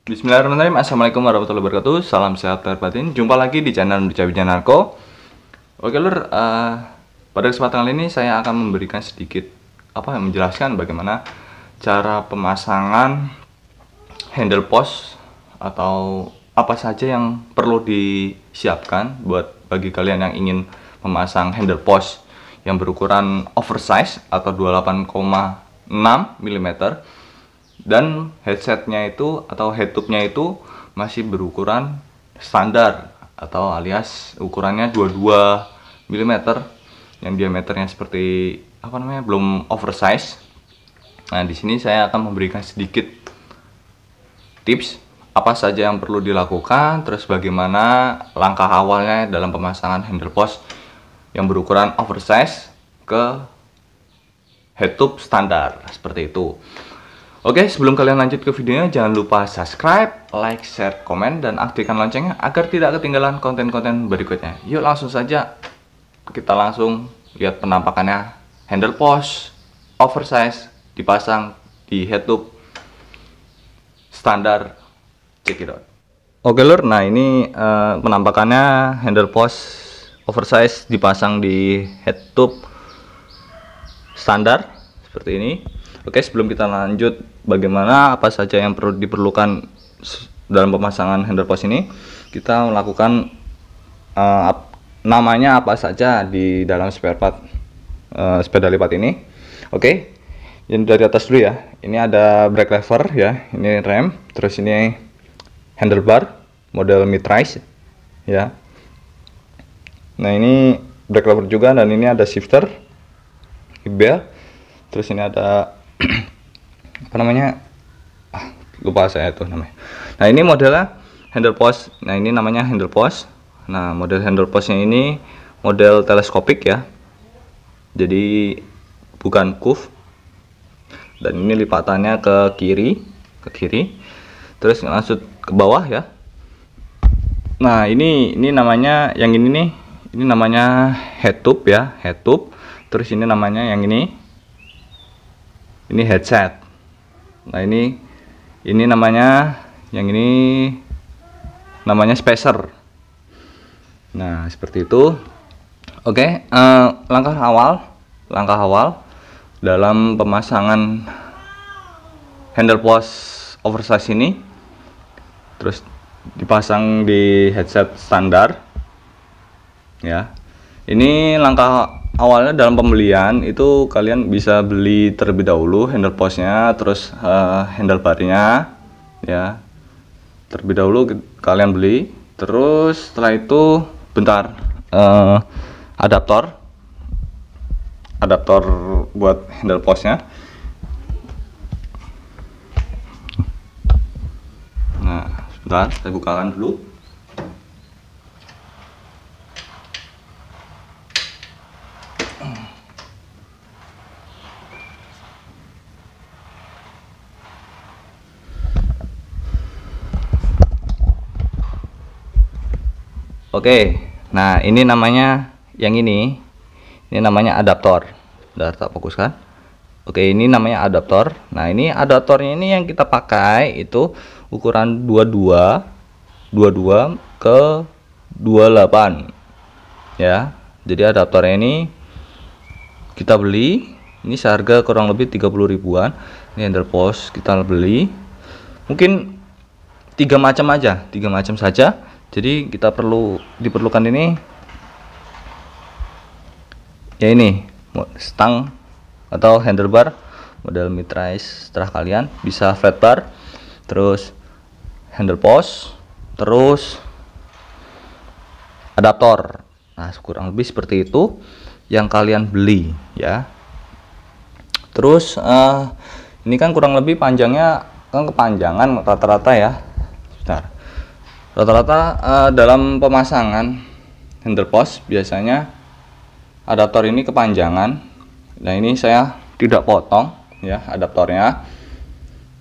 Bismillahirrahmanirrahim. Assalamualaikum warahmatullahi wabarakatuh. Salam sehat batin. Jumpa lagi di channel Nurja Wijanarko. Oke lur, pada kesempatan kali ini saya akan memberikan sedikit menjelaskan bagaimana cara pemasangan handle post atau apa saja yang perlu disiapkan buat bagi kalian yang ingin memasang handle post yang berukuran oversize atau 28,6 mm. Dan headsetnya itu atau headtube-nya itu masih berukuran standar atau alias ukurannya 22 mm yang diameternya seperti belum oversize. Nah, di sini saya akan memberikan sedikit tips apa saja yang perlu dilakukan, terus bagaimana langkah awalnya dalam pemasangan handle post yang berukuran oversize ke headtube standar seperti itu. Oke, sebelum kalian lanjut ke videonya, jangan lupa subscribe, like, share, komen, dan aktifkan loncengnya agar tidak ketinggalan konten-konten berikutnya. Yuk langsung saja, kita langsung lihat penampakannya handle post oversize dipasang di headtube standar. Check it out. Oke lur, nah ini penampakannya handle post oversize dipasang di headtube standar seperti ini. Oke, sebelum kita lanjut bagaimana apa saja yang perlu diperlukan dalam pemasangan handle post ini, kita melakukan namanya apa saja di dalam spare part sepeda lipat ini. Oke, yang dari atas dulu ya. Ini ada brake lever ya, ini rem, terus ini handlebar model mid-rise ya. Nah, ini brake lever juga, dan ini ada shifter, bel, terus ini ada lupa saya itu namanya. Nah, ini modelnya handle post. Nah, ini namanya handle post. Nah, model handle postnya ini model teleskopik ya, jadi bukan curve. Dan ini lipatannya ke kiri, terus langsung ke bawah ya. Nah, ini namanya yang ini nih, ini namanya headtube ya, headtube. Terus ini namanya yang ini headset. Nah, ini namanya yang ini namanya spacer. Nah, seperti itu. Oke, langkah awal dalam pemasangan handle post oversize ini, terus dipasang di headset standar ya. Ini langkah awalnya dalam pembelian itu kalian bisa beli terlebih dahulu handle postnya, terus handlebarnya ya, terlebih dahulu kalian beli. Terus setelah itu adaptor buat handle postnya. Nah, sebentar saya bukakan dulu. Oke, nah ini namanya yang ini namanya adaptor. Udah tak fokuskan. Oke, ini namanya adaptor. Nah, ini adaptornya ini yang kita pakai itu ukuran 22 ke 28 ya. Jadi adaptornya ini kita beli, ini seharga kurang lebih 30 ribuan. Ini handle post kita beli mungkin 3 macam saja. Jadi kita diperlukan ini ya, ini stang atau handlebar model mid-rise setelah kalian, bisa flat bar, terus handle post, terus adaptor. Nah, kurang lebih seperti itu yang kalian beli ya. Terus ini kan kurang lebih panjangnya kan kepanjangan rata-rata ya. Bentar. Rata-rata dalam pemasangan handle post biasanya adaptor ini kepanjangan. Nah, ini saya tidak potong ya adaptornya.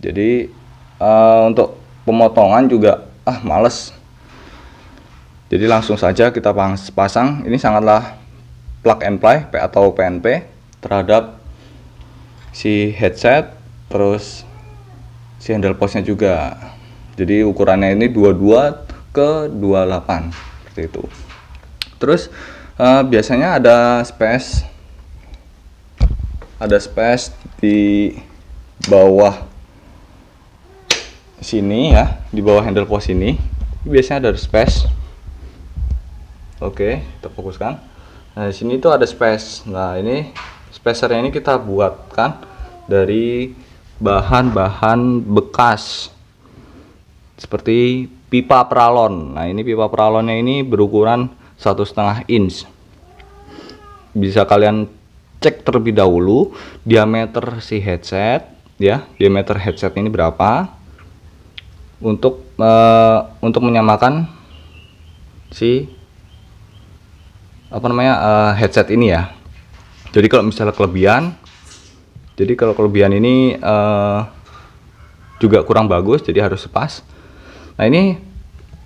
Jadi untuk pemotongan juga males. Jadi langsung saja kita pasang. Ini sangatlah plug and play atau PNP terhadap si headset, terus si handle postnya juga Jadi ukurannya ini 22 ke 28 seperti itu. Terus biasanya ada space di bawah sini ya, di bawah handle post ini biasanya ada space. Oke, kita fokuskan. Nah, di sini tuh ada space. Nah, ini spacernya ini kita buatkan dari bahan-bahan bekas seperti pipa peralon. Nah, ini pipa peralonnya ini berukuran 1,5 inch. Bisa kalian cek terlebih dahulu diameter si headset ya, diameter headset ini berapa untuk menyamakan si headset ini ya. Jadi kalau misalnya kelebihan ini juga kurang bagus, jadi harus pas. Nah, ini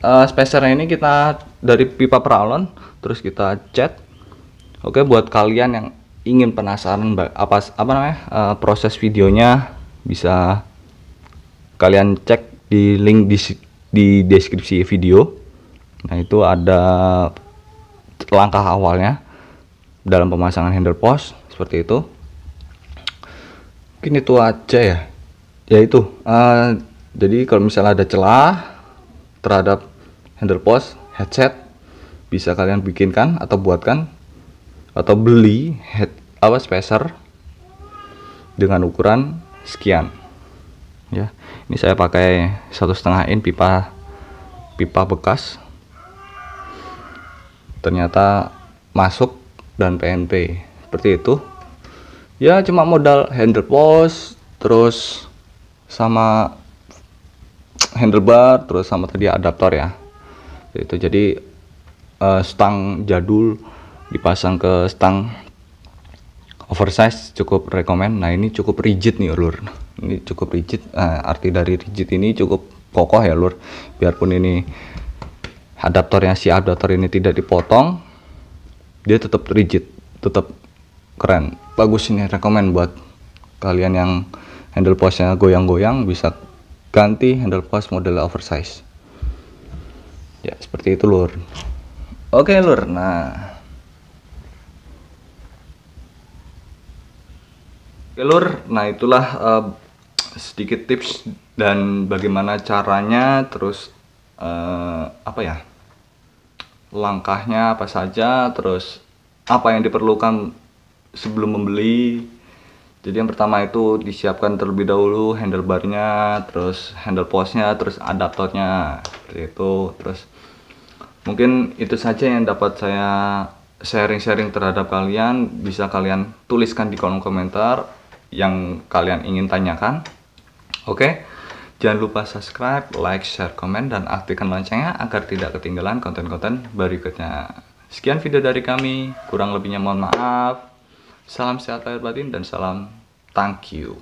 spacernya ini kita dari pipa peralon terus kita cat. Oke, buat kalian yang ingin penasaran proses videonya, bisa kalian cek di link di deskripsi video. Nah, itu ada langkah awalnya dalam pemasangan handle post seperti itu. Mungkin itu aja ya. Yaitu jadi kalau misalnya ada celah terhadap handle post headset, bisa kalian bikinkan atau buatkan atau beli spacer dengan ukuran sekian ya. Ini saya pakai 1,5 in pipa bekas, ternyata masuk dan PNP seperti itu ya. Cuma modal handle post terus sama handlebar terus sama tadi adaptor ya itu. Jadi stang jadul dipasang ke stang oversize cukup rekomen. Nah, ini cukup rigid nih lur, ini cukup rigid. Arti dari rigid ini cukup kokoh ya lur, biarpun ini si adaptor ini tidak dipotong, dia tetap rigid, tetap keren, bagus. Ini rekomen buat kalian yang handle postnya goyang-goyang, bisa ganti handle post model oversize ya, seperti itu lur. Oke lur, nah itulah sedikit tips dan bagaimana caranya, terus langkahnya apa saja, terus apa yang diperlukan sebelum membeli. Jadi yang pertama itu disiapkan terlebih dahulu handlebarnya, terus handle postnya, terus adaptornya seperti itu. Terus mungkin itu saja yang dapat saya sharing terhadap kalian. Bisa kalian tuliskan di kolom komentar yang kalian ingin tanyakan. Oke, jangan lupa subscribe, like, share, komen, dan aktifkan loncengnya agar tidak ketinggalan konten-konten berikutnya. Sekian video dari kami, kurang lebihnya mohon maaf. Salam sehat lahir batin dan salam thank you.